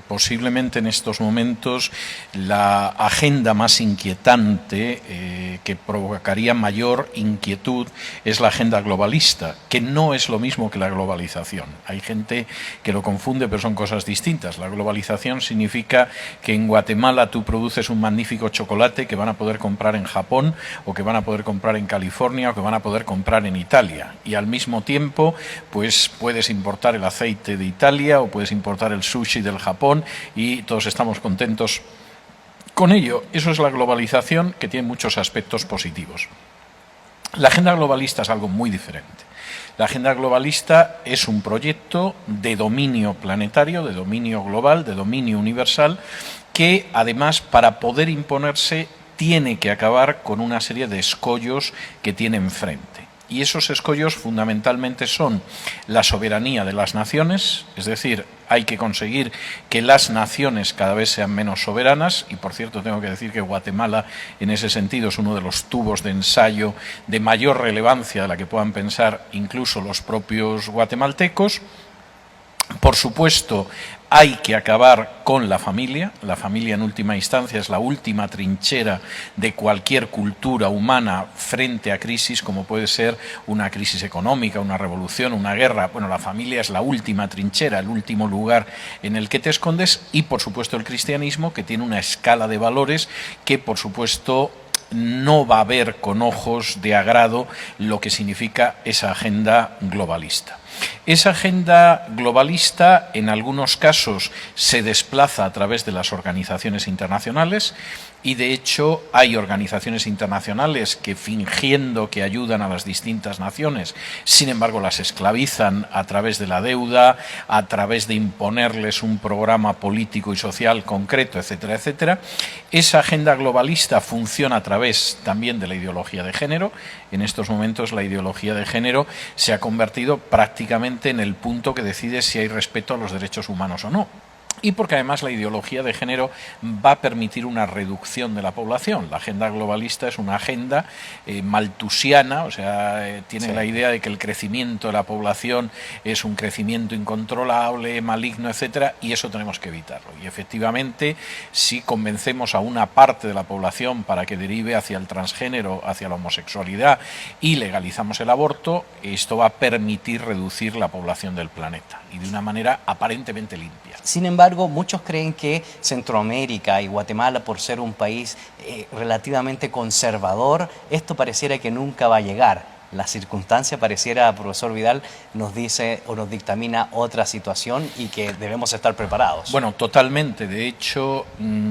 posiblemente en estos momentos la agenda más inquietante que provocaría mayor inquietud es la agenda globalista, que no es lo mismo que la globalización. Hay gente que lo confunde, pero son cosas distintas. La globalización significa que en Guatemala tú produces un magnífico chocolate que van a poder comprar en Japón, o que van a poder comprar en California, o que van a poder comprar en Italia. Y al mismo tiempo, pues puedes importar el aceite de Italia o puedes importar el sushi del Japón y todos estamos contentos con ello. Eso es la globalización, que tiene muchos aspectos positivos. La agenda globalista es algo muy diferente. La agenda globalista es un proyecto de dominio planetario, de dominio global, de dominio universal, que además, para poder imponerse, tiene que acabar con una serie de escollos que tiene enfrente. Y esos escollos fundamentalmente son la soberanía de las naciones, es decir, hay que conseguir que las naciones cada vez sean menos soberanas, y por cierto tengo que decir que Guatemala en ese sentido es uno de los tubos de ensayo de mayor relevancia de la que puedan pensar incluso los propios guatemaltecos. Por supuesto, hay que acabar con la familia. La familia, en última instancia, es la última trinchera de cualquier cultura humana frente a crisis, como puede ser una crisis económica, una revolución, una guerra. Bueno, la familia es la última trinchera, el último lugar en el que te escondes. Y, por supuesto, el cristianismo, que tiene una escala de valores que, por supuesto, no va a ver con ojos de agrado lo que significa esa agenda globalista. Esa agenda globalista, en algunos casos, se desplaza a través de las organizaciones internacionales, y de hecho hay organizaciones internacionales que, fingiendo que ayudan a las distintas naciones, sin embargo las esclavizan a través de la deuda, a través de imponerles un programa político y social concreto, etcétera, etcétera. Esa agenda globalista funciona a través también de la ideología de género. En estos momentos la ideología de género se ha convertido prácticamente en el punto que decide si hay respeto a los derechos humanos o no. Y porque además la ideología de género va a permitir una reducción de la población. La agenda globalista es una agenda malthusiana, o sea, tiene la idea de que el crecimiento de la población es un crecimiento incontrolable, maligno, etcétera, y eso tenemos que evitarlo. Y efectivamente, si convencemos a una parte de la población para que derive hacia el transgénero, hacia la homosexualidad, y legalizamos el aborto, esto va a permitir reducir la población del planeta, y de una manera aparentemente limpia. Sin embargo, muchos creen que Centroamérica y Guatemala, por ser un país relativamente conservador, esto pareciera que nunca va a llegar. La circunstancia pareciera, profesor Vidal, nos dice o nos dictamina otra situación y que debemos estar preparados. Bueno, totalmente. De hecho,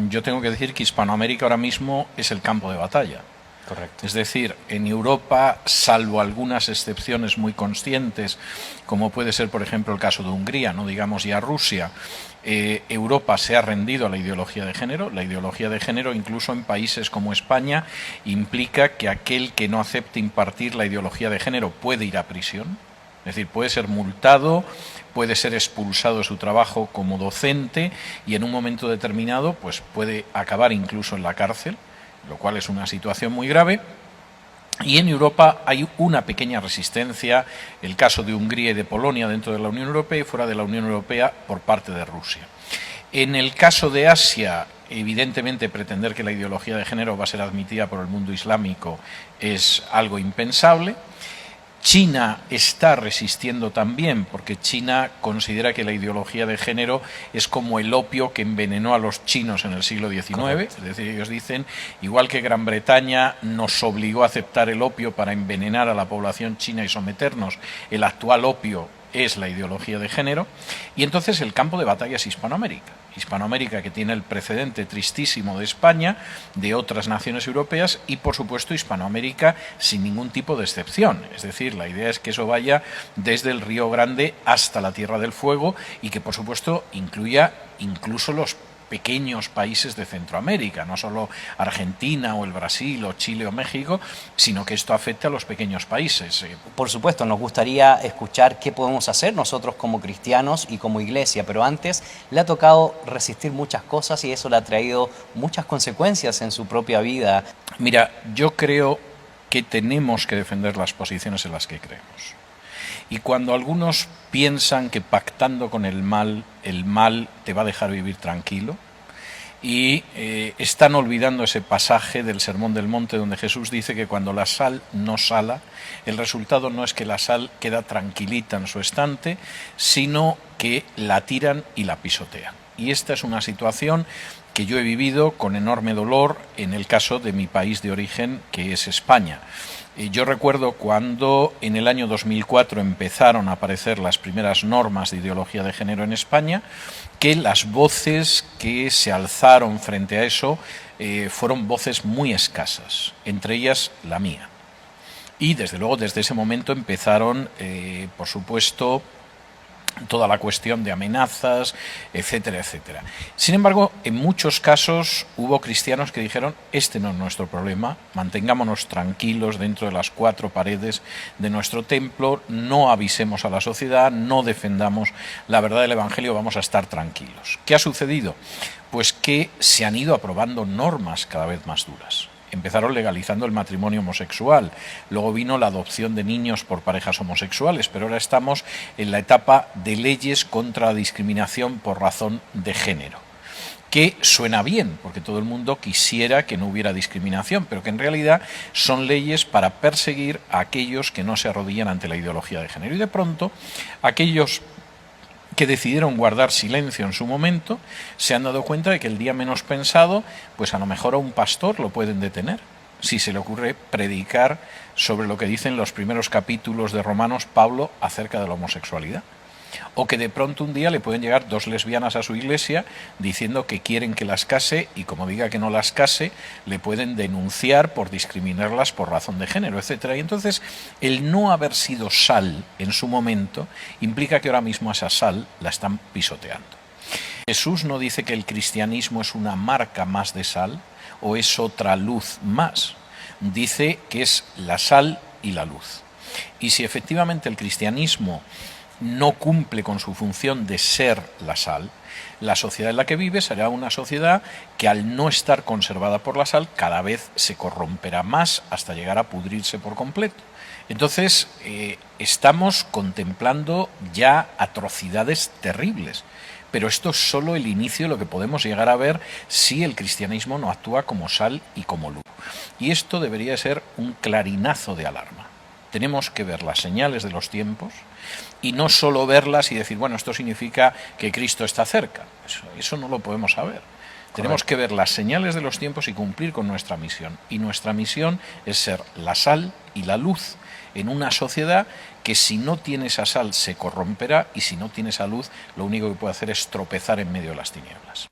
yo tengo que decir que Hispanoamérica ahora mismo es el campo de batalla. Correcto. Es decir, en Europa, salvo algunas excepciones muy conscientes, como puede ser, por ejemplo, el caso de Hungría, no digamos ya Rusia, Europa se ha rendido a la ideología de género. La ideología de género, incluso en países como España, implica que aquel que no acepte impartir la ideología de género puede ir a prisión. Es decir, puede ser multado, puede ser expulsado de su trabajo como docente y en un momento determinado pues puede acabar incluso en la cárcel, lo cual es una situación muy grave. Y en Europa hay una pequeña resistencia, el caso de Hungría y de Polonia dentro de la Unión Europea y fuera de la Unión Europea por parte de Rusia. En el caso de Asia, evidentemente pretender que la ideología de género va a ser admitida por el mundo islámico es algo impensable. China está resistiendo también, porque China considera que la ideología de género es como el opio que envenenó a los chinos en el siglo XIX. Correcto. Es decir, ellos dicen, igual que Gran Bretaña nos obligó a aceptar el opio para envenenar a la población china y someternos, el actual opio es la ideología de género. Y entonces el campo de batalla es Hispanoamérica. Hispanoamérica, que tiene el precedente tristísimo de España, de otras naciones europeas, y por supuesto Hispanoamérica sin ningún tipo de excepción. Es decir, la idea es que eso vaya desde el Río Grande hasta la Tierra del Fuego y que por supuesto incluya incluso los pequeños países de Centroamérica, no solo Argentina o el Brasil o Chile o México, sino que esto afecte a los pequeños países. Por supuesto, nos gustaría escuchar qué podemos hacer nosotros como cristianos y como iglesia, pero antes le ha tocado resistir muchas cosas y eso le ha traído muchas consecuencias en su propia vida. Mira, yo creo que tenemos que defender las posiciones en las que creemos. Y cuando algunos piensan que pactando con el mal te va a dejar vivir tranquilo, y están olvidando ese pasaje del Sermón del Monte donde Jesús dice que cuando la sal no sala, el resultado no es que la sal queda tranquilita en su estante, sino que la tiran y la pisotean. Y esta es una situación que yo he vivido con enorme dolor en el caso de mi país de origen, que es España. Yo recuerdo cuando en el año 2004 empezaron a aparecer las primeras normas de ideología de género en España, que las voces que se alzaron frente a eso fueron voces muy escasas, entre ellas la mía. Y desde luego desde ese momento empezaron, por supuesto, toda la cuestión de amenazas, etcétera, etcétera. Sin embargo, en muchos casos hubo cristianos que dijeron, este no es nuestro problema, mantengámonos tranquilos dentro de las cuatro paredes de nuestro templo, no avisemos a la sociedad, no defendamos la verdad del Evangelio, vamos a estar tranquilos. ¿Qué ha sucedido? Pues que se han ido aprobando normas cada vez más duras. Empezaron legalizando el matrimonio homosexual, luego vino la adopción de niños por parejas homosexuales, pero ahora estamos en la etapa de leyes contra la discriminación por razón de género, que suena bien, porque todo el mundo quisiera que no hubiera discriminación, pero que en realidad son leyes para perseguir a aquellos que no se arrodillan ante la ideología de género. Y de pronto, aquellos que decidieron guardar silencio en su momento, se han dado cuenta de que el día menos pensado, pues a lo mejor a un pastor lo pueden detener, si se le ocurre predicar sobre lo que dicen los primeros capítulos de Romanos Pablo acerca de la homosexualidad. O que de pronto un día le pueden llegar dos lesbianas a su iglesia diciendo que quieren que las case y como diga que no las case, le pueden denunciar por discriminarlas por razón de género, etcétera. Y entonces el no haber sido sal en su momento implica que ahora mismo esa sal la están pisoteando. Jesús no dice que el cristianismo es una marca más de sal o es otra luz más. Dice que es la sal y la luz. Y si efectivamente el cristianismo no cumple con su función de ser la sal, la sociedad en la que vive será una sociedad que al no estar conservada por la sal cada vez se corromperá más hasta llegar a pudrirse por completo. Entonces estamos contemplando ya atrocidades terribles, pero esto es solo el inicio de lo que podemos llegar a ver si el cristianismo no actúa como sal y como luz. Y esto debería ser un clarinazo de alarma. Tenemos que ver las señales de los tiempos y no solo verlas y decir, bueno, esto significa que Cristo está cerca. Eso no lo podemos saber. Tenemos que ver las señales de los tiempos y cumplir con nuestra misión. Y nuestra misión es ser la sal y la luz en una sociedad que si no tiene esa sal se corromperá y si no tiene esa luz lo único que puede hacer es tropezar en medio de las tinieblas.